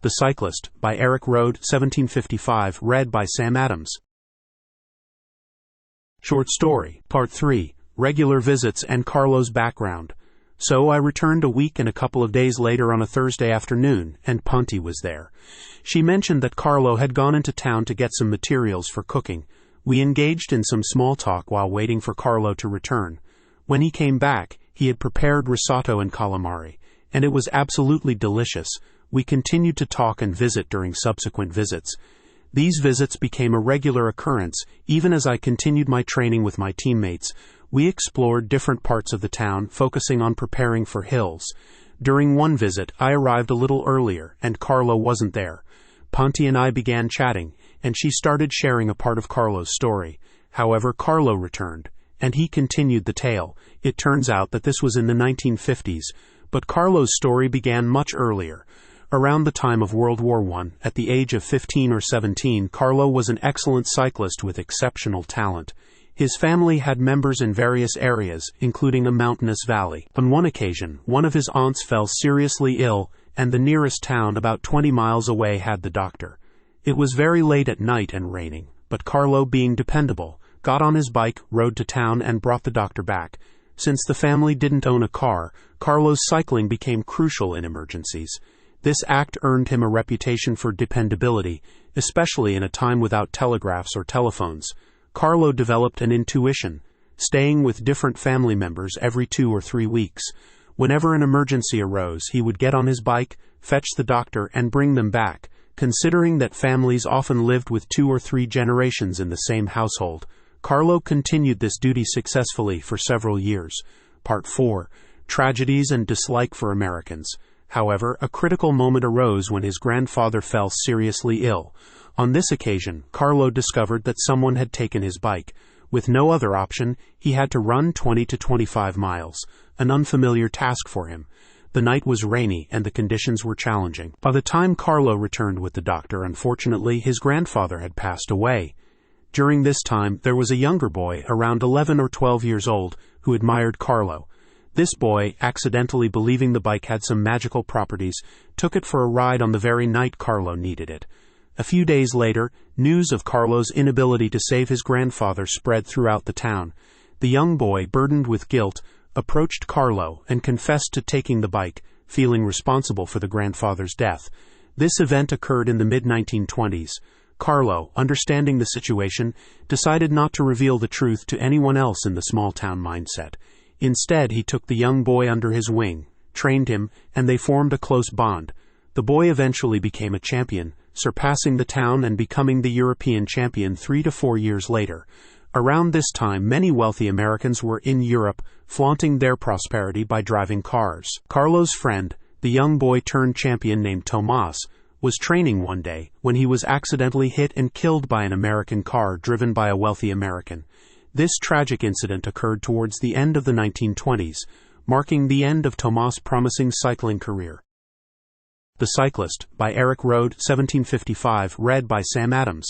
The Cyclist, by Erik Røde, 1755, read by Sam Adams. Short Story, Part 3, Regular Visits and Carlo's Background. So I returned a week and a couple of days later on a Thursday afternoon, and Ponty was there. She mentioned that Carlo had gone into town to get some materials for cooking. We engaged in some small talk while waiting for Carlo to return. When he came back, he had prepared risotto and calamari, and it was absolutely delicious. We continued to talk and visit during subsequent visits. These visits became a regular occurrence, even as I continued my training with my teammates. We explored different parts of the town, focusing on preparing for hills. During one visit, I arrived a little earlier, and Carlo wasn't there. Ponty and I began chatting, and she started sharing a part of Carlo's story. However, Carlo returned, and he continued the tale. It turns out that this was in the 1950s, but Carlo's story began much earlier. Around the time of World War I, at the age of 15 or 17, Carlo was an excellent cyclist with exceptional talent. His family had members in various areas, including a mountainous valley. On one occasion, one of his aunts fell seriously ill, and the nearest town about 20 miles away had the doctor. It was very late at night and raining, but Carlo, being dependable, got on his bike, rode to town, and brought the doctor back. Since the family didn't own a car, Carlo's cycling became crucial in emergencies. This act earned him a reputation for dependability, especially in a time without telegraphs or telephones. Carlo developed an intuition, staying with different family members every 2 or 3 weeks. Whenever an emergency arose, he would get on his bike, fetch the doctor, and bring them back. Considering that families often lived with 2 or 3 generations in the same household, Carlo continued this duty successfully for several years. Part 4. Tragedies and Dislike for Americans. However, a critical moment arose when his grandfather fell seriously ill. On this occasion, Carlo discovered that someone had taken his bike. With no other option, he had to run 20 to 25 miles, an unfamiliar task for him. The night was rainy and the conditions were challenging. By the time Carlo returned with the doctor, unfortunately, his grandfather had passed away. During this time, there was a younger boy, around 11 or 12 years old, who admired Carlo. This boy, accidentally believing the bike had some magical properties, took it for a ride on the very night Carlo needed it. A few days later, news of Carlo's inability to save his grandfather spread throughout the town. The young boy, burdened with guilt, approached Carlo and confessed to taking the bike, feeling responsible for the grandfather's death. This event occurred in the mid-1920s. Carlo, understanding the situation, decided not to reveal the truth to anyone else in the small-town mindset. Instead, he took the young boy under his wing, trained him, and they formed a close bond. The boy eventually became a champion, surpassing the town and becoming the European champion 3 to 4 years later. Around this time, many wealthy Americans were in Europe, flaunting their prosperity by driving cars. Carlo's friend, the young boy-turned-champion named Tomas, was training one day when he was accidentally hit and killed by an American car driven by a wealthy American. This tragic incident occurred towards the end of the 1920s, marking the end of Tomas' promising cycling career. The Cyclist, by Erik Røde, 1755, read by Sam Adams.